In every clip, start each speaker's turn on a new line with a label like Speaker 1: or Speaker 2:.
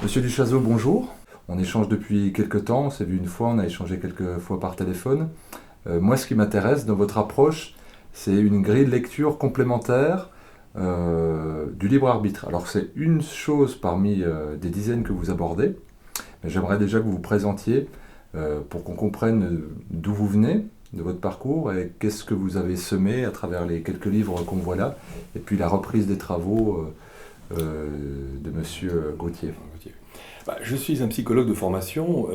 Speaker 1: Monsieur Duchazeau, bonjour. On échange depuis quelques temps, on s'est vu une fois, on a échangé quelques fois par téléphone. Moi, ce qui m'intéresse dans votre approche, c'est une grille de lecture complémentaire du libre arbitre. Alors, c'est une chose parmi des dizaines que vous abordez, mais j'aimerais déjà que vous vous présentiez pour qu'on comprenne d'où vous venez, de votre parcours, et qu'est-ce que vous avez semé à travers les quelques livres qu'on voit là, et puis la reprise des travaux de Monsieur Gauthier.
Speaker 2: Je suis un psychologue de formation,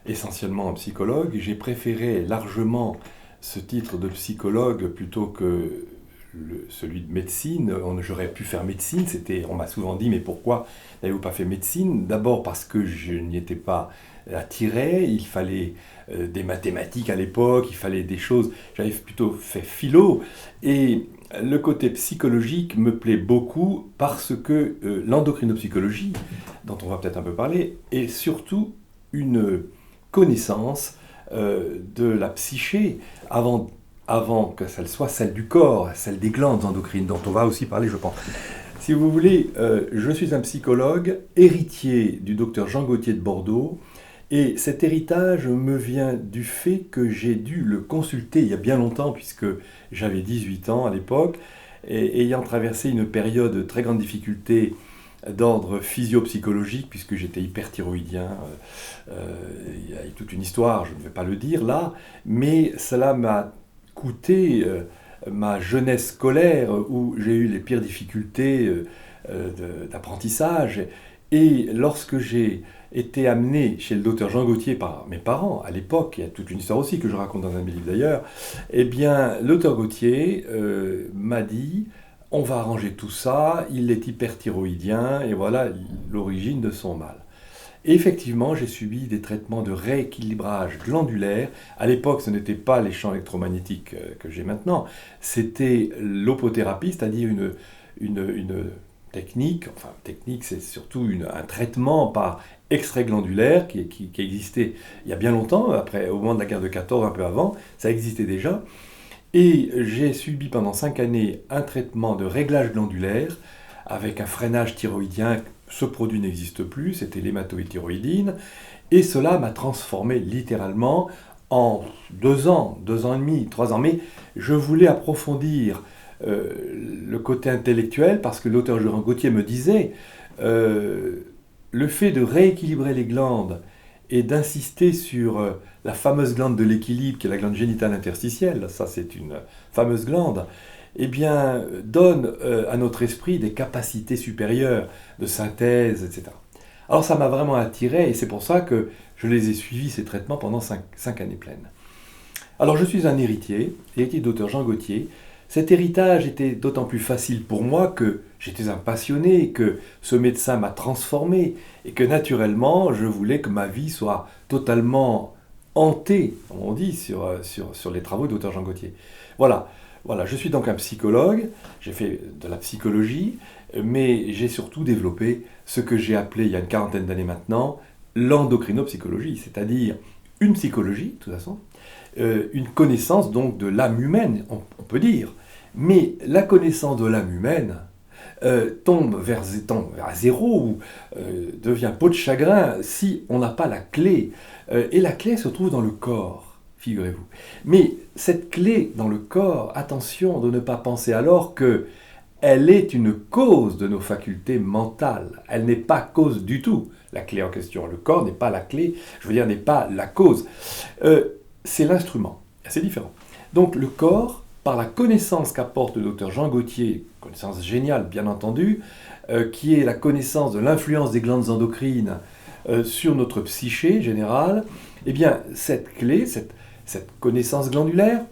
Speaker 2: essentiellement un psychologue. J'ai préféré largement ce titre de psychologue plutôt que celui de médecine. J'aurais pu faire médecine. On m'a souvent dit, mais pourquoi n'avez-vous pas fait médecine? D'abord parce que je n'y étais pas attiré. Il fallait des mathématiques à l'époque, il fallait des choses. J'avais plutôt fait philo. Et le côté psychologique me plaît beaucoup parce que l'endocrinopsychologie, dont on va peut-être un peu parler, est surtout une connaissance de la psyché avant que ça soit celle du corps, celle des glandes endocrines, dont on va aussi parler, je pense. Si vous voulez, je suis un psychologue, héritier du docteur Jean Gauthier de Bordeaux, et cet héritage me vient du fait que j'ai dû le consulter il y a bien longtemps, puisque j'avais 18 ans à l'époque, et ayant traversé une période de très grande difficulté d'ordre physiopsychologique, puisque j'étais hyperthyroïdien. Il y a toute une histoire, je ne vais pas le dire là, mais cela m'a coûté ma jeunesse scolaire, où j'ai eu les pires difficultés d'apprentissage. Et lorsque j'ai été amené chez le docteur Jean Gauthier par mes parents, à l'époque, il y a toute une histoire aussi que je raconte dans un de mes livres d'ailleurs, eh bien, le docteur Gauthier m'a dit: on va arranger tout ça, il est hyperthyroïdien, et voilà l'origine de son mal. Et effectivement, j'ai subi des traitements de rééquilibrage glandulaire. À l'époque, ce n'était pas les champs électromagnétiques que j'ai maintenant, c'était l'opothérapie, c'est-à-dire une technique, c'est surtout un traitement par extrait glandulaire qui existait il y a bien longtemps, au moment de la guerre de 14, un peu avant, ça existait déjà. Et j'ai subi pendant 5 années un traitement de réglage glandulaire avec un freinage thyroïdien. Ce produit n'existe plus, c'était l'hématoïthyroïdine. Et cela m'a transformé littéralement en 2 ans, 2 ans et demi, 3 ans. Mais je voulais approfondir le côté intellectuel parce que l'auteur Jean Gauthier me disait le fait de rééquilibrer les glandes et d'insister sur la fameuse glande de l'équilibre, qui est la glande génitale interstitielle, ça c'est une fameuse glande, eh bien, donne à notre esprit des capacités supérieures de synthèse, etc. Alors ça m'a vraiment attiré, et c'est pour ça que je les ai suivis, ces traitements, pendant 5 années pleines. Alors je suis un héritier du docteur Jean Gauthier. Cet héritage était d'autant plus facile pour moi que j'étais un passionné, que ce médecin m'a transformé, et que naturellement, je voulais que ma vie soit totalement hantée, comme on dit, sur les travaux du docteur Jean Gauthier. Voilà, je suis donc un psychologue, j'ai fait de la psychologie, mais j'ai surtout développé ce que j'ai appelé, il y a une quarantaine d'années maintenant, l'endocrinopsychologie, c'est-à-dire une psychologie, de toute façon, une connaissance donc de l'âme humaine, on peut dire. Mais la connaissance de l'âme humaine tombe vers zéro ou devient peau de chagrin si on n'a pas la clé. Et la clé se trouve dans le corps, figurez-vous. Mais cette clé dans le corps, attention de ne pas penser alors que elle est une cause de nos facultés mentales. Elle n'est pas cause du tout, la clé en question. Le corps n'est pas la clé, je veux dire, n'est pas la cause. C'est l'instrument, c'est différent. Donc le corps, par la connaissance qu'apporte le docteur Jean Gauthier, connaissance géniale bien entendu, qui est la connaissance de l'influence des glandes endocrines sur notre psyché générale, eh bien cette clé, cette connaissance glandulaire,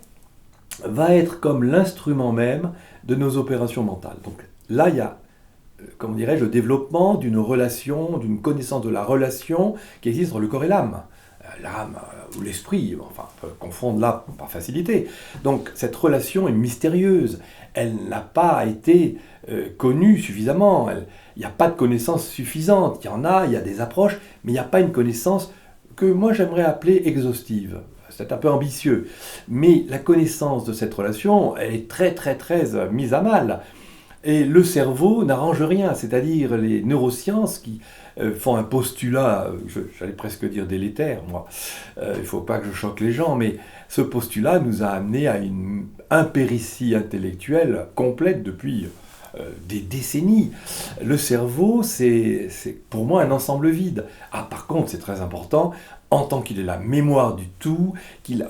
Speaker 2: va être comme l'instrument même de nos opérations mentales. Donc là, il y a, comment dirais-je, le développement d'une relation, d'une connaissance de la relation qui existe entre le corps et l'âme. L'âme ou l'esprit, enfin, on peut confondre là par facilité. Donc cette relation est mystérieuse, elle n'a pas été connue suffisamment, il n'y a pas de connaissance suffisante, il y a des approches, mais il n'y a pas une connaissance que moi j'aimerais appeler exhaustive. C'est un peu ambitieux, mais la connaissance de cette relation, elle est très mise à mal. Et le cerveau n'arrange rien, c'est-à-dire les neurosciences qui font un postulat, j'allais presque dire délétère, moi. Il ne faut pas que je choque les gens, mais ce postulat nous a amené à une impéritie intellectuelle complète depuis des décennies. Le cerveau, c'est pour moi un ensemble vide. Ah, par contre, c'est très important, en tant qu'il est la mémoire du tout,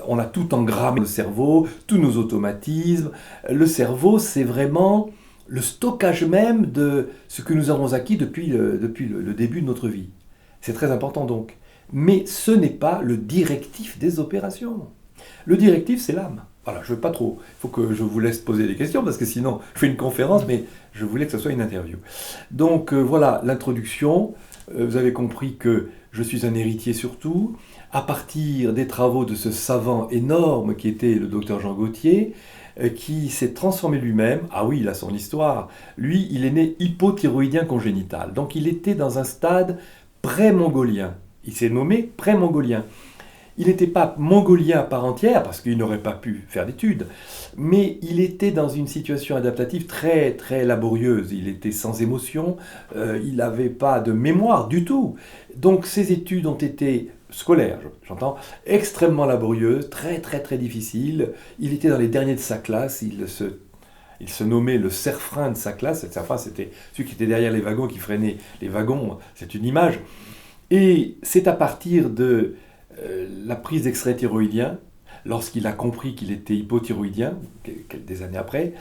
Speaker 2: on a tout engrammé le cerveau, tous nos automatismes. Le cerveau, c'est vraiment le stockage même de ce que nous avons acquis depuis le début de notre vie. C'est très important donc. Mais ce n'est pas le directif des opérations. Le directif, c'est l'âme. Voilà, je ne veux pas trop. Il faut que je vous laisse poser des questions, parce que sinon, je fais une conférence, mais je voulais que ce soit une interview. Donc voilà l'introduction. Vous avez compris que je suis un héritier surtout. À partir des travaux de ce savant énorme qui était le docteur Jean Gaultier, qui s'est transformé lui-même. Ah oui, il a son histoire. Lui, il est né hypothyroïdien congénital. Donc il était dans un stade pré-mongolien. Il s'est nommé pré-mongolien. Il n'était pas mongolien à part entière, parce qu'il n'aurait pas pu faire d'études, mais il était dans une situation adaptative très, très laborieuse. Il était sans émotion, il n'avait pas de mémoire du tout. Donc ses études ont été scolaires, j'entends, extrêmement laborieuses, très, très, très difficiles. Il était dans les derniers de sa classe, il se nommait le serfrin de sa classe. Le serfrin, c'était celui qui était derrière les wagons, qui freinait les wagons, c'est une image. Et c'est à partir de la prise d'extrait thyroïdien, lorsqu'il a compris qu'il était hypothyroïdien, des années après,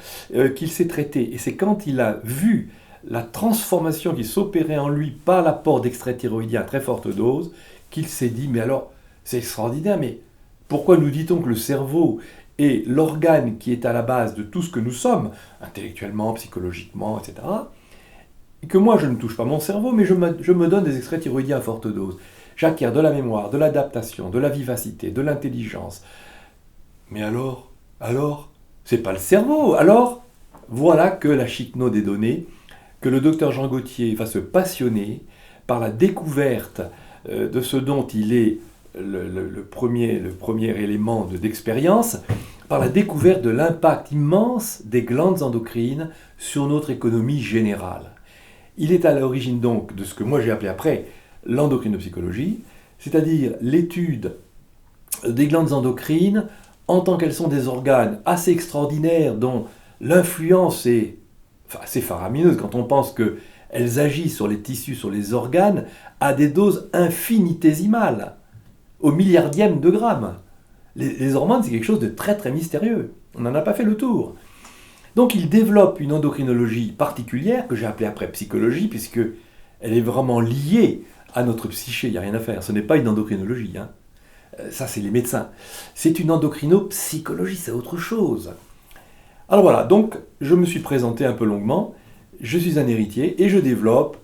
Speaker 2: qu'il s'est traité. Et c'est quand il a vu la transformation qui s'opérait en lui par l'apport d'extrait thyroïdien à très forte dose, qu'il s'est dit, mais alors, c'est extraordinaire, mais pourquoi nous dit-on que le cerveau est l'organe qui est à la base de tout ce que nous sommes, intellectuellement, psychologiquement, etc., et que moi, je ne touche pas mon cerveau, mais je me donne des extraits thyroïdiens à forte dose. J'acquiers de la mémoire, de l'adaptation, de la vivacité, de l'intelligence. Mais alors, c'est pas le cerveau. Alors, voilà que la chiquenaude des données, que le docteur Jean Gaultier va se passionner par la découverte de ce dont il est le premier élément d'expérience, par la découverte de l'impact immense des glandes endocrines sur notre économie générale. Il est à l'origine donc de ce que moi j'ai appelé après l'endocrinopsychologie, c'est-à-dire l'étude des glandes endocrines en tant qu'elles sont des organes assez extraordinaires dont l'influence est assez faramineuse quand on pense qu'elles agissent sur les tissus, sur les organes, à des doses infinitésimales, au milliardième de gramme. Les hormones, c'est quelque chose de très très mystérieux. On n'en a pas fait le tour. Donc il développe une endocrinologie particulière, que j'ai appelée après psychologie, puisqu'elle est vraiment liée à notre psyché, il n'y a rien à faire. Ce n'est pas une endocrinologie, hein. Ça c'est les médecins. C'est une endocrinopsychologie, c'est autre chose. Alors voilà, donc je me suis présenté un peu longuement, je suis un héritier et je développe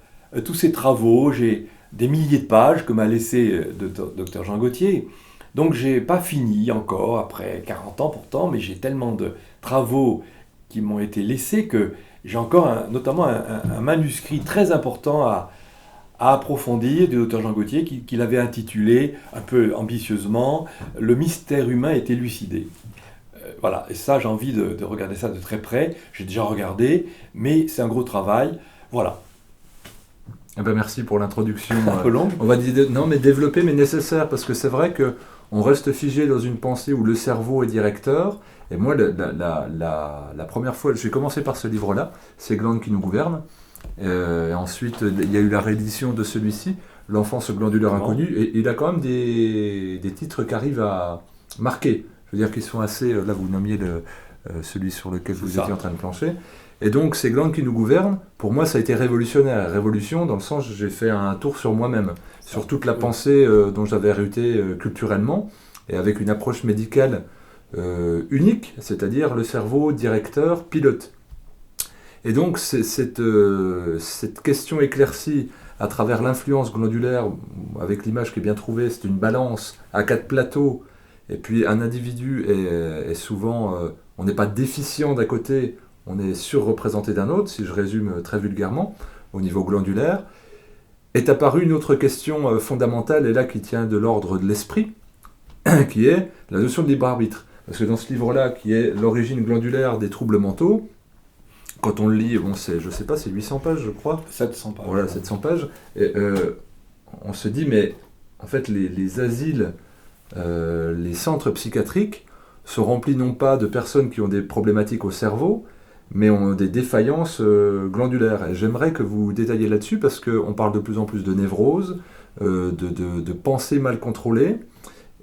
Speaker 2: tous ces travaux, j'ai des milliers de pages que m'a laissé Dr Jean Gaultier. Donc j'ai pas fini encore, après 40 ans pourtant, mais j'ai tellement de travaux qui m'ont été laissés que j'ai encore notamment un manuscrit très important à approfondir du Dr Jean Gaultier qu'il avait intitulé un peu ambitieusement « Le mystère humain est élucidé ». Voilà, et ça j'ai envie de regarder ça de très près, j'ai déjà regardé, mais c'est un gros travail, voilà.
Speaker 1: Eh ben merci pour l'introduction.
Speaker 2: Un peu longue.
Speaker 1: On va dire non mais développée mais nécessaire, parce que c'est vrai qu'on reste figé dans une pensée où le cerveau est directeur. Et moi, la première fois, j'ai commencé par ce livre-là, Ces glandes qui nous gouvernent. Et ensuite, il y a eu la réédition de celui-ci, L'enfance glandulaire inconnue. Et il a quand même des titres qui arrivent à marquer. Je veux dire qu'ils sont assez... Là, vous nommiez celui sur lequel vous étiez en train de plancher. Et donc, Ces glandes qui nous gouvernent, pour moi, ça a été révolutionnaire. Révolution, dans le sens, j'ai fait un tour sur moi-même, sur toute la pensée dont j'avais hérité culturellement, et avec une approche médicale unique, c'est-à-dire le cerveau directeur, pilote. Et donc cette question éclaircie à travers l'influence glandulaire, avec l'image qui est bien trouvée, c'est une balance à 4 plateaux, et puis un individu est souvent, on n'est pas déficient d'un côté, on est surreprésenté d'un autre, si je résume très vulgairement, au niveau glandulaire, est apparue une autre question fondamentale, et là qui tient de l'ordre de l'esprit, qui est la notion de libre arbitre. Parce que dans ce livre-là, qui est l'origine glandulaire des troubles mentaux, quand on le lit, bon, je sais pas, c'est 800 pages, je crois.
Speaker 2: 700 pages.
Speaker 1: Voilà, 700 pages. Et, on se dit, mais en fait, les asiles, les centres psychiatriques sont remplis non pas de personnes qui ont des problématiques au cerveau, mais ont des défaillances glandulaires. Et j'aimerais que vous détailliez là-dessus, parce qu'on parle de plus en plus de névrose, de pensée mal contrôlée,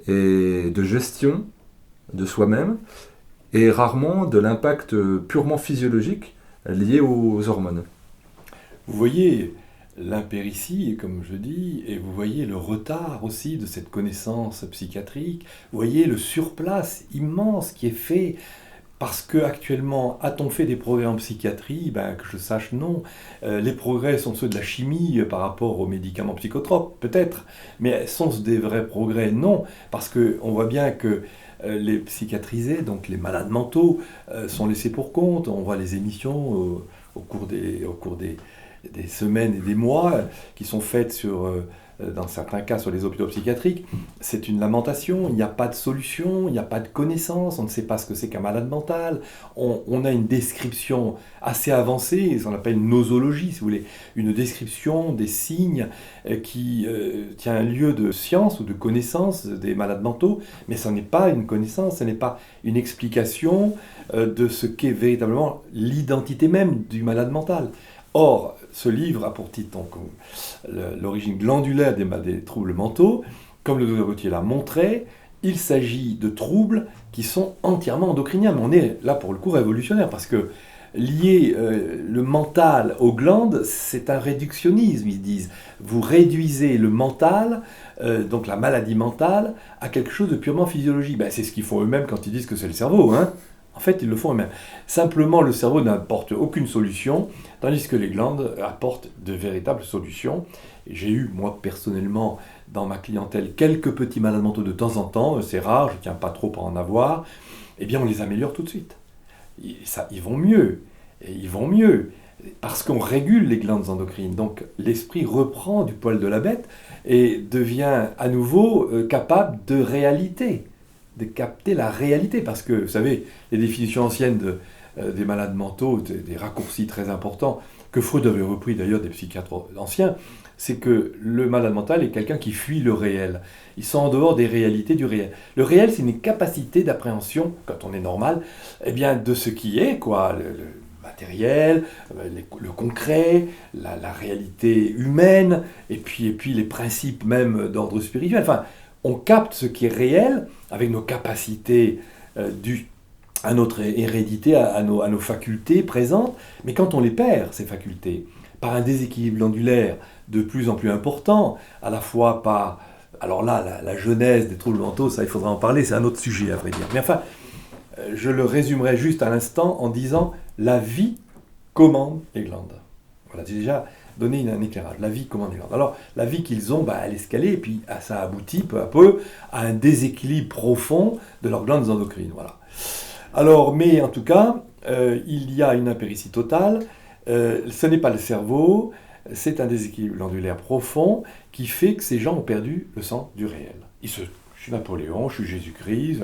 Speaker 1: et de gestion de soi-même, et rarement de l'impact purement physiologique lié aux hormones.
Speaker 2: Vous voyez l'impéritie, comme je dis, et vous voyez le retard aussi de cette connaissance psychiatrique, vous voyez le surplace immense qui est fait, parce que actuellement, a-t-on fait des progrès en psychiatrie? Ben, que je sache, non. Les progrès sont ceux de la chimie par rapport aux médicaments psychotropes, peut-être, mais sont-ce des vrais progrès? Non, parce qu'on voit bien que les psychiatrisés, donc les malades mentaux, sont laissés pour compte. On voit les émissions au cours des semaines et des mois qui sont faites dans certains cas sur les hôpitaux psychiatriques. C'est une lamentation, il n'y a pas de solution, il n'y a pas de connaissance, on ne sait pas ce que c'est qu'un malade mental. On a une description assez avancée, on appelle une nosologie, si vous voulez, une description des signes qui tient un lieu de science ou de connaissance des malades mentaux, mais ce n'est pas une connaissance, ce n'est pas une explication de ce qu'est véritablement l'identité même du malade mental. Or, ce livre a pour titre donc, l'origine glandulaire des troubles mentaux. Comme le docteur Gautier l'a montré, il s'agit de troubles qui sont entièrement endocriniens. Mais on est là pour le coup révolutionnaire, parce que lier le mental aux glandes, c'est un réductionnisme, ils disent. Vous réduisez le mental, donc la maladie mentale, à quelque chose de purement physiologique. Ben, c'est ce qu'ils font eux-mêmes quand ils disent que c'est le cerveau, hein. En fait, ils le font eux-mêmes. Simplement, le cerveau n'apporte aucune solution, tandis que les glandes apportent de véritables solutions. Et j'ai eu, moi, personnellement, dans ma clientèle, quelques petits malades mentaux de temps en temps. C'est rare, je ne tiens pas trop à en avoir. Eh bien, on les améliore tout de suite. Ils vont mieux. Et ils vont mieux. Parce qu'on régule les glandes endocrines. Donc, l'esprit reprend du poil de la bête et devient à nouveau capable de réalité. De capter la réalité, parce que, vous savez, les définitions anciennes des malades mentaux, des raccourcis très importants, que Freud avait repris d'ailleurs des psychiatres anciens, c'est que le malade mental est quelqu'un qui fuit le réel. Ils sont en dehors des réalités du réel. Le réel, c'est une capacité d'appréhension, quand on est normal, eh bien, de ce qui est, quoi, le matériel, le concret, la réalité humaine, et puis les principes même d'ordre spirituel. Enfin, on capte ce qui est réel avec nos capacités dues à notre hérédité, à nos facultés présentes, mais quand on les perd, ces facultés, par un déséquilibre glandulaire de plus en plus important, à la fois par, alors là, la genèse des troubles mentaux, ça il faudra en parler, c'est un autre sujet à vrai dire. Mais enfin, je le résumerai juste à l'instant en disant, la vie commande les glandes. Voilà, déjà donner un éclairage. La vie commande les glandes. Alors, la vie qu'ils ont, elle est escalée, et puis ça aboutit peu à peu à un déséquilibre profond de leurs glandes endocrines. Voilà. Alors, mais en tout cas, il y a une impéritie totale. Ce n'est pas le cerveau, c'est un déséquilibre glandulaire profond qui fait que ces gens ont perdu le sens du réel. Je suis Napoléon, je suis Jésus-Christ,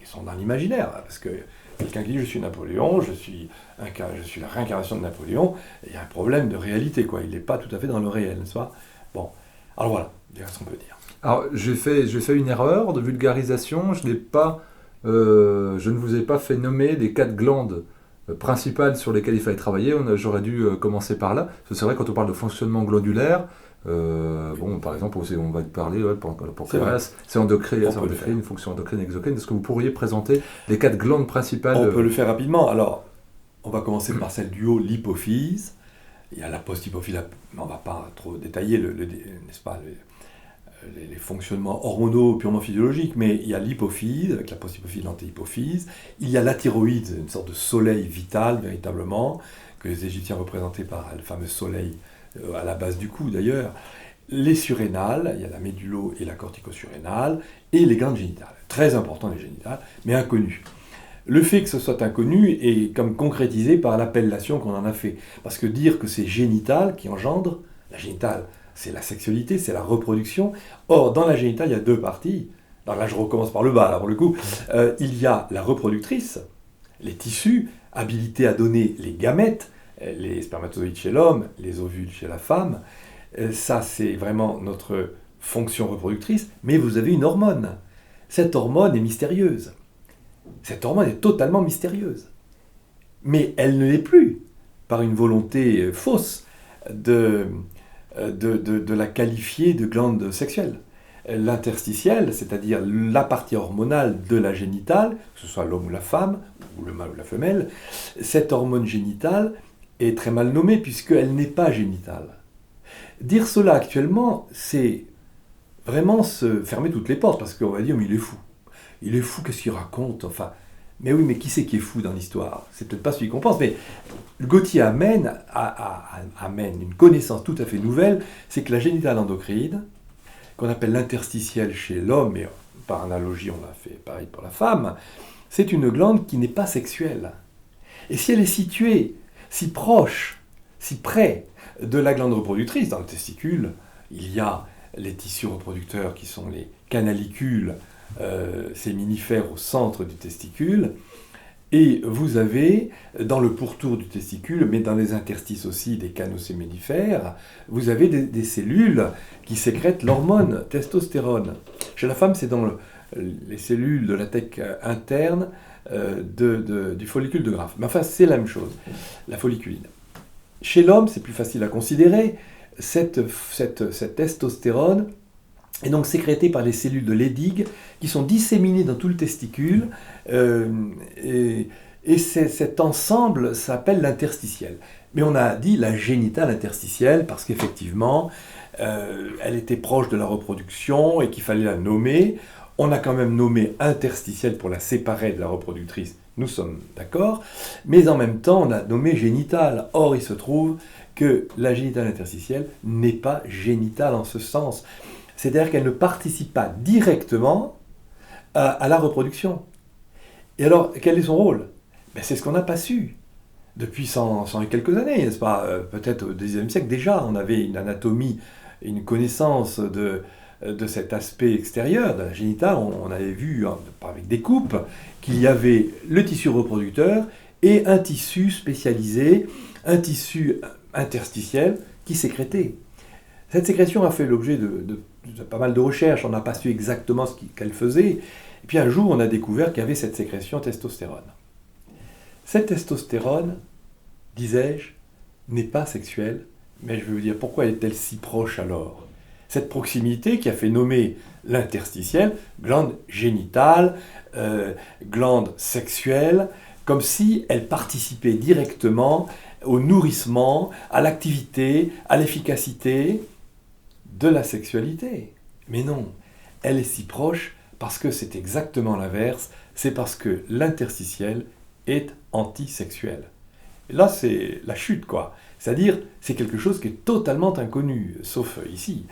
Speaker 2: ils sont dans l'imaginaire, parce que quelqu'un qui dit je suis Napoléon, je suis la réincarnation de Napoléon, il y a un problème de réalité, quoi. Il n'est pas tout à fait dans le réel, n'est-ce pas? Bon, alors voilà, c'est ce qu'on peut dire.
Speaker 1: Alors j'ai fait une erreur de vulgarisation, je ne vous ai pas fait nommer les 4 glandes principales sur lesquelles il fallait travailler. J'aurais dû commencer par là, parce que c'est vrai quand on parle de fonctionnement glandulaire, par exemple, on va parler pour c'est endocrine, une fonction endocrine, exocrine. Est-ce que vous pourriez présenter les 4 glandes principales?
Speaker 2: On peut le faire rapidement. Alors, on va commencer par celle du haut, l'hypophyse. Il y a la post-hypophyse, mais on ne va pas trop détailler n'est-ce pas, les fonctionnements hormonaux purement physiologiques, mais il y a l'hypophyse, avec la post-hypophyse, l'anti-hypophyse. Il y a la thyroïde, une sorte de soleil vital, véritablement, que les Égyptiens représentaient par le fameux soleil à la base du cou, d'ailleurs. Les surrénales, il y a la médullo- et la cortico-surrénale, et les glandes génitales. Très important, les génitales, mais inconnues. Le fait que ce soit inconnu est comme concrétisé par l'appellation qu'on en a fait. Parce que dire que c'est génital qui engendre, la génitale, c'est la sexualité, c'est la reproduction. Or, dans la génitale, il y a 2 parties. Alors là, je recommence par le bas, là, pour le coup. Il y a la reproductrice, les tissus habilités à donner les gamètes, les spermatozoïdes chez l'homme, les ovules chez la femme. Ça, c'est vraiment notre fonction reproductrice, mais vous avez une hormone. Cette hormone est mystérieuse. Cette hormone est totalement mystérieuse. Mais elle ne l'est plus par une volonté fausse de la qualifier de glande sexuelle. L'interstitiel, c'est-à-dire la partie hormonale de la génitale, que ce soit l'homme ou la femme, ou le mâle ou la femelle, cette hormone génitale est très mal nommée puisqu'elle n'est pas génitale. Dire cela actuellement, c'est vraiment se fermer toutes les portes, parce qu'on va dire, mais il est fou. Il est fou, qu'est-ce qu'il raconte? Enfin, mais oui, mais qui c'est qui est fou dans l'histoire? C'est peut-être pas celui qu'on pense, mais Gautier amène une connaissance tout à fait nouvelle, c'est que la génitale endocrine, qu'on appelle l'interstitiel chez l'homme, et par analogie on a fait pareil pour la femme, c'est une glande qui n'est pas sexuelle. Et si elle est située si proche, si près de la glande reproductrice, dans le testicule, il y a les tissus reproducteurs qui sont les canalicules séminifères au centre du testicule, et vous avez, dans le pourtour du testicule, mais dans les interstices aussi des canaux séminifères, vous avez des cellules qui sécrètent l'hormone testostérone. Chez la femme, c'est dans les cellules de la thèque interne du follicule de Graaff. Mais enfin, c'est la même chose, la folliculine. Chez l'homme, c'est plus facile à considérer, cette testostérone est donc sécrétée par les cellules de Leydig qui sont disséminées dans tout le testicule, et cet ensemble s'appelle l'interstitiel. Mais on a dit la génitale interstitielle parce qu'effectivement, elle était proche de la reproduction et qu'il fallait la nommer. On a quand même nommé interstitielle pour la séparer de la reproductrice, nous sommes d'accord, mais en même temps on a nommé génitale. Or il se trouve que la génitale interstitielle n'est pas génitale en ce sens. C'est-à-dire qu'elle ne participe pas directement à la reproduction. Et alors, quel est son rôle? C'est ce qu'on n'a pas su depuis 100 et quelques années, n'est-ce pas? Peut-être au XIXe siècle déjà, on avait une anatomie, une connaissance de cet aspect extérieur de la génitale. On avait vu, avec des coupes, qu'il y avait le tissu reproducteur et un tissu spécialisé, un tissu interstitiel qui sécrétait. Cette sécrétion a fait l'objet de pas mal de recherches, on n'a pas su exactement ce qu'elle faisait. Et puis un jour, on a découvert qu'il y avait cette sécrétion testostérone. Cette testostérone, disais-je, n'est pas sexuelle, mais je vais vous dire pourquoi est-elle si proche alors? Cette proximité qui a fait nommer l'interstitiel, glande génitale, glande sexuelle, comme si elle participait directement au nourrissement, à l'activité, à l'efficacité de la sexualité. Mais non, elle est si proche parce que c'est exactement l'inverse, c'est parce que l'interstitiel est antisexuel. Et là, c'est la chute, quoi. C'est-à-dire, c'est quelque chose qui est totalement inconnu, sauf ici.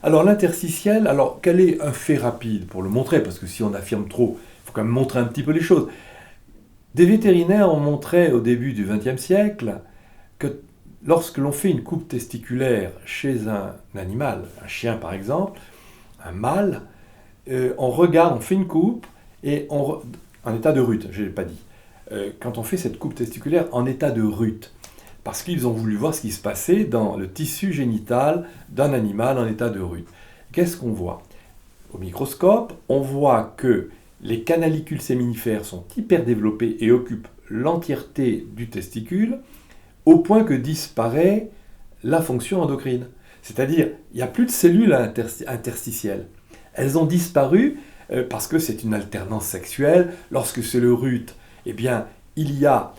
Speaker 2: Alors, l'interstitiel, alors, quel est un fait rapide pour le montrer? Parce que si on affirme trop, il faut quand même montrer un petit peu les choses. Des vétérinaires ont montré au début du XXe siècle que lorsque l'on fait une coupe testiculaire chez un animal, un chien par exemple, un mâle, on fait une coupe et en état de rut, je ne l'ai pas dit. Quand on fait cette coupe testiculaire en état de rut, parce qu'ils ont voulu voir ce qui se passait dans le tissu génital d'un animal en état de rut. Qu'est-ce qu'on voit? Au microscope, on voit que les canalicules séminifères sont hyper développés et occupent l'entièreté du testicule, au point que disparaît la fonction endocrine. C'est-à-dire, il n'y a plus de cellules interstitielles. Elles ont disparu parce que c'est une alternance sexuelle. Lorsque c'est le rut, eh bien, il y a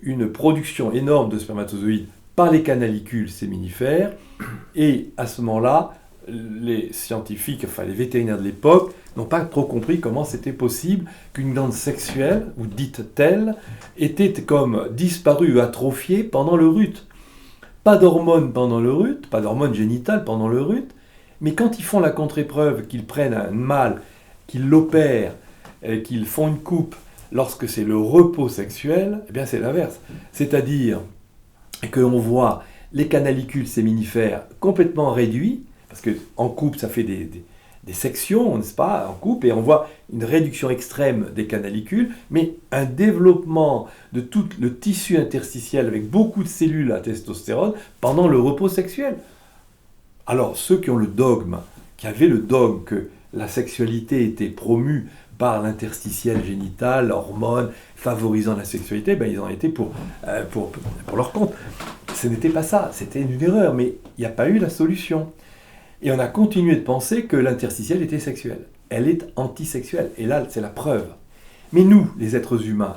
Speaker 2: une production énorme de spermatozoïdes par les canalicules séminifères, et à ce moment-là, les scientifiques, enfin les vétérinaires de l'époque, n'ont pas trop compris comment c'était possible qu'une glande sexuelle, ou dite telle, était comme disparue ou atrophiée pendant le rut. Pas d'hormones pendant le rut, pas d'hormones génitales pendant le rut, mais quand ils font la contre-épreuve, qu'ils prennent un mâle, qu'ils l'opèrent, qu'ils font une coupe, lorsque c'est le repos sexuel, eh bien c'est l'inverse. C'est-à-dire qu'on voit les canalicules séminifères complètement réduits, parce qu'en couple, ça fait des sections, n'est-ce pas, en coupe, et on voit une réduction extrême des canalicules, mais un développement de tout le tissu interstitiel avec beaucoup de cellules à testostérone pendant le repos sexuel. Alors, ceux qui ont le dogme, qui avaient le dogme que la sexualité était promue par l'interstitiel génital, hormones favorisant la sexualité, ben ils en étaient pour leur compte. Ce n'était pas ça, c'était une erreur, mais il n'y a pas eu la solution. Et on a continué de penser que l'interstitiel était sexuel. Elle est antisexuelle, et là, c'est la preuve. Mais nous, les êtres humains,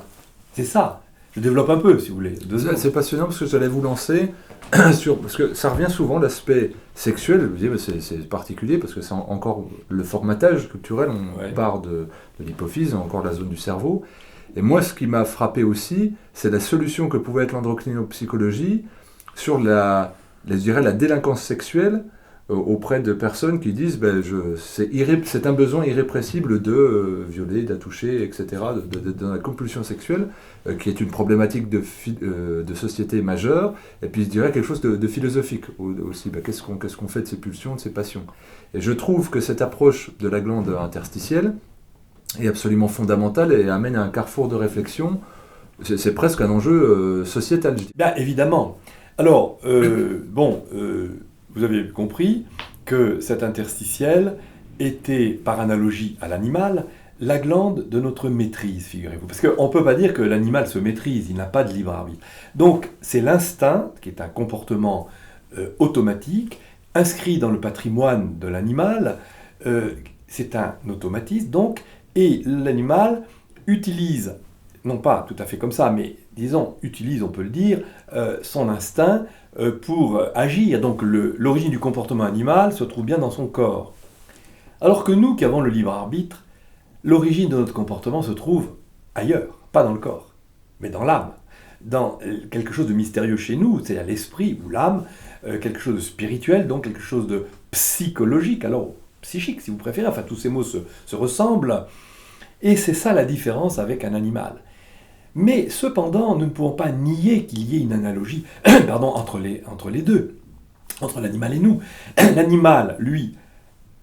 Speaker 2: c'est ça. Je développe un peu, si vous voulez.
Speaker 1: C'est passionnant parce que j'allais vous lancer parce que ça revient souvent, l'aspect sexuel. Je vous dis, c'est particulier parce que c'est encore le formatage culturel. On part de l'hypophyse, encore la zone du cerveau. Et moi, ce qui m'a frappé aussi, c'est la solution que pouvait être l'endocrinopsychologie sur la délinquance sexuelle auprès de personnes qui disent c'est un besoin irrépressible de violer, d'attoucher, etc., dans la compulsion sexuelle, qui est une problématique de société majeure, et puis je dirais quelque chose de philosophique aussi. Qu'est-ce qu'on fait de ces pulsions, de ces passions? Et je trouve que cette approche de la glande interstitielle est absolument fondamentale et amène à un carrefour de réflexion. C'est presque un enjeu sociétal.
Speaker 2: Bien, évidemment. Alors, vous avez compris que cet interstitiel était, par analogie à l'animal, la glande de notre maîtrise, figurez-vous. Parce qu'on ne peut pas dire que l'animal se maîtrise, il n'a pas de libre arbitre. Donc, c'est l'instinct, qui est un comportement automatique, inscrit dans le patrimoine de l'animal, c'est un automatisme, donc, et l'animal utilise, non pas tout à fait comme ça, mais disons, utilise, on peut le dire, son instinct pour agir. Donc l'origine du comportement animal se trouve bien dans son corps. Alors que nous, qui avons le libre arbitre, l'origine de notre comportement se trouve ailleurs, pas dans le corps, mais dans l'âme, dans quelque chose de mystérieux chez nous, c'est-à-dire l'esprit ou l'âme, quelque chose de spirituel, donc quelque chose de psychologique, alors psychique si vous préférez, enfin tous ces mots se ressemblent, et c'est ça la différence avec un animal. Mais cependant, nous ne pouvons pas nier qu'il y ait une analogie entre les deux, entre l'animal et nous. L'animal, lui,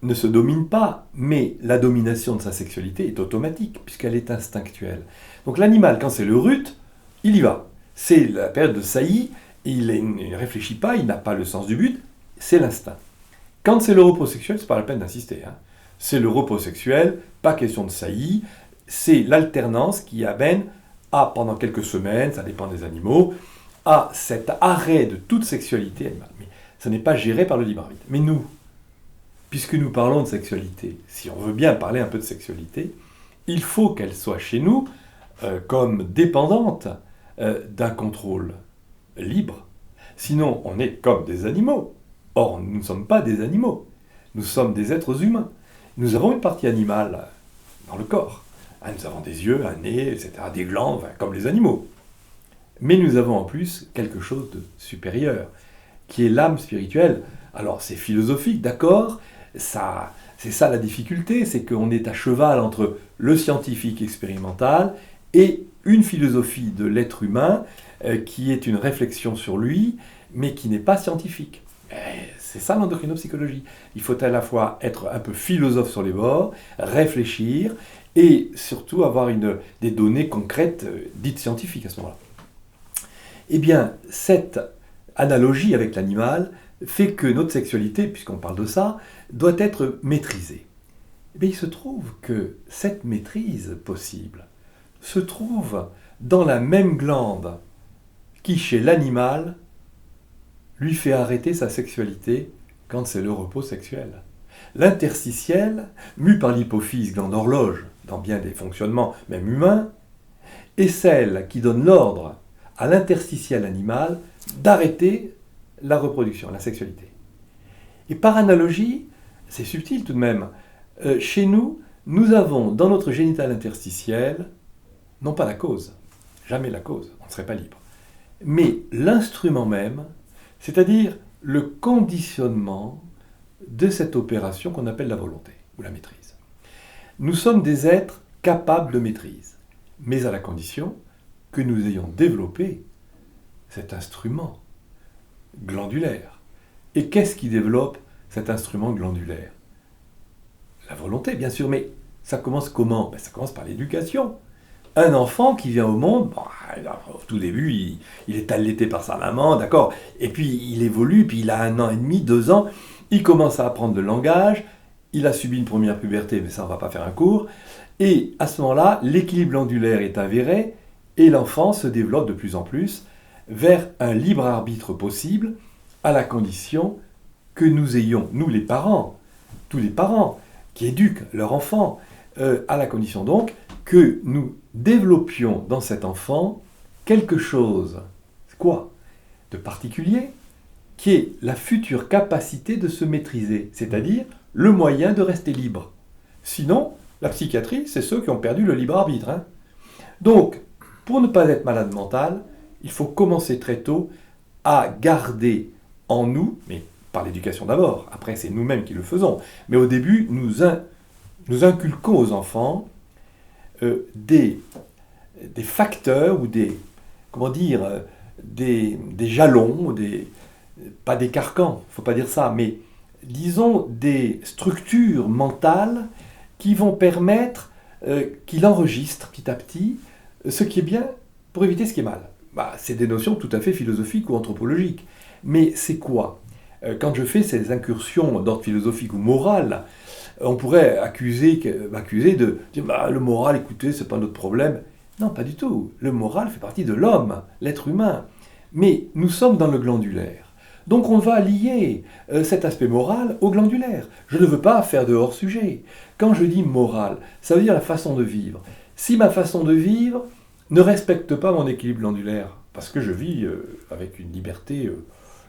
Speaker 2: ne se domine pas, mais la domination de sa sexualité est automatique, puisqu'elle est instinctuelle. Donc l'animal, quand c'est le rut, il y va. C'est la période de saillie, il ne réfléchit pas, il n'a pas le sens du but, c'est l'instinct. Quand c'est le repos sexuel, c'est pas la peine d'insister. C'est le repos sexuel, pas question de saillie, c'est l'alternance qui amène à, pendant quelques semaines, ça dépend des animaux, à cet arrêt de toute sexualité animale. Mais ça n'est pas géré par le libre arbitre. Mais nous, puisque nous parlons de sexualité, si on veut bien parler un peu de sexualité, il faut qu'elle soit chez nous comme dépendante d'un contrôle libre. Sinon, on est comme des animaux. Or, nous ne sommes pas des animaux. Nous sommes des êtres humains. Nous avons une partie animale dans le corps. Nous avons des yeux, un nez, etc., des glandes, comme les animaux. Mais nous avons en plus quelque chose de supérieur, qui est l'âme spirituelle. Alors c'est philosophique, d'accord, c'est ça la difficulté, c'est qu'on est à cheval entre le scientifique expérimental et une philosophie de l'être humain qui est une réflexion sur lui, mais qui n'est pas scientifique. C'est ça l'endocrinopsychologie. Il faut à la fois être un peu philosophe sur les bords, réfléchir, et surtout avoir des données concrètes dites scientifiques à ce moment-là. Eh bien, cette analogie avec l'animal fait que notre sexualité, puisqu'on parle de ça, doit être maîtrisée. Eh bien, il se trouve que cette maîtrise possible se trouve dans la même glande qui, chez l'animal, lui fait arrêter sa sexualité quand c'est le repos sexuel. L'interstitiel, mu par l'hypophyse, glande horloge, dans bien des fonctionnements, même humains, est celle qui donne l'ordre à l'interstitiel animal d'arrêter la reproduction, la sexualité. Et par analogie, c'est subtil tout de même, chez nous, nous avons dans notre génital interstitiel, non pas la cause, jamais la cause, on ne serait pas libre, mais l'instrument même, c'est-à-dire le conditionnement de cette opération qu'on appelle la volonté ou la maîtrise. Nous sommes des êtres capables de maîtrise, mais à la condition que nous ayons développé cet instrument glandulaire. Et qu'est-ce qui développe cet instrument glandulaire? La volonté, bien sûr, mais ça commence comment? Ça commence par l'éducation. Un enfant qui vient au monde, au tout début, il est allaité par sa maman, d'accord, et puis il évolue, puis il a 1 an et demi, 2 ans, il commence à apprendre le langage, il a subi une première puberté, mais ça, on ne va pas faire un cours, et à ce moment-là, l'équilibre glandulaire est avéré, et l'enfant se développe de plus en plus vers un libre arbitre possible, à la condition que nous ayons, nous les parents, tous les parents qui éduquent leur enfant, à la condition donc que nous développions dans cet enfant quelque chose, quoi, de particulier, qui est la future capacité de se maîtriser, c'est-à-dire le moyen de rester libre. Sinon, la psychiatrie, c'est ceux qui ont perdu le libre arbitre. Hein. Donc, pour ne pas être malade mental, il faut commencer très tôt à garder en nous, mais par l'éducation d'abord, après c'est nous-mêmes qui le faisons, mais au début, nous inculquons aux enfants des facteurs ou des jalons, pas des carcans, il ne faut pas dire ça, mais disons des structures mentales qui vont permettre qu'il enregistre petit à petit ce qui est bien pour éviter ce qui est mal. C'est des notions tout à fait philosophiques ou anthropologiques. Mais c'est quoi? Quand je fais ces incursions d'ordre philosophique ou moral, on pourrait m'accuser de dire le moral, écoutez, c'est pas notre problème. Non, pas du tout. Le moral fait partie de l'homme, l'être humain. Mais nous sommes dans le glandulaire. Donc on va lier cet aspect moral au glandulaire. Je ne veux pas faire de hors-sujet. Quand je dis moral, ça veut dire la façon de vivre. Si ma façon de vivre ne respecte pas mon équilibre glandulaire, parce que je vis avec une liberté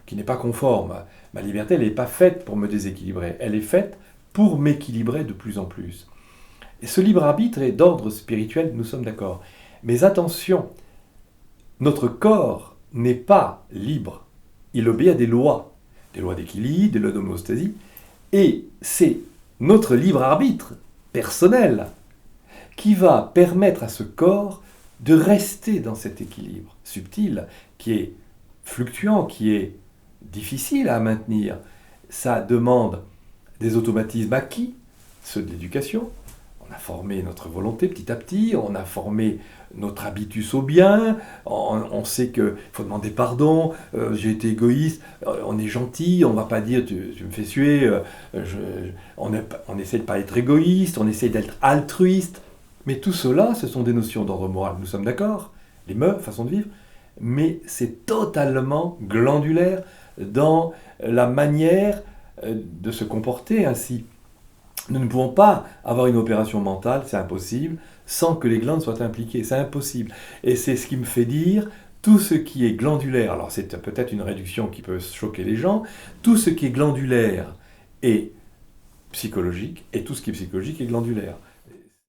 Speaker 2: qui n'est pas conforme, ma liberté, elle n'est pas faite pour me déséquilibrer, elle est faite pour m'équilibrer de plus en plus. Et ce libre arbitre est d'ordre spirituel, nous sommes d'accord. Mais attention, notre corps n'est pas libre. Il obéit à des lois d'équilibre, des lois d'homéostasie, et c'est notre libre arbitre personnel qui va permettre à ce corps de rester dans cet équilibre subtil, qui est fluctuant, qui est difficile à maintenir. Ça demande des automatismes acquis, ceux de l'éducation. On a formé notre volonté petit à petit, on a formé notre habitus au bien, on sait qu'il faut demander pardon, j'ai été égoïste, on est gentil, on ne va pas dire tu me fais suer, on essaie de ne pas être égoïste, on essaie d'être altruiste. Mais tout cela, ce sont des notions d'ordre moral, nous sommes d'accord, les mœurs, façon de vivre, mais c'est totalement glandulaire dans la manière de se comporter ainsi. Nous ne pouvons pas avoir une opération mentale, c'est impossible, sans que les glandes soient impliquées, c'est impossible. Et c'est ce qui me fait dire, tout ce qui est glandulaire, alors c'est peut-être une réduction qui peut choquer les gens, tout ce qui est glandulaire est psychologique, et tout ce qui est psychologique est glandulaire.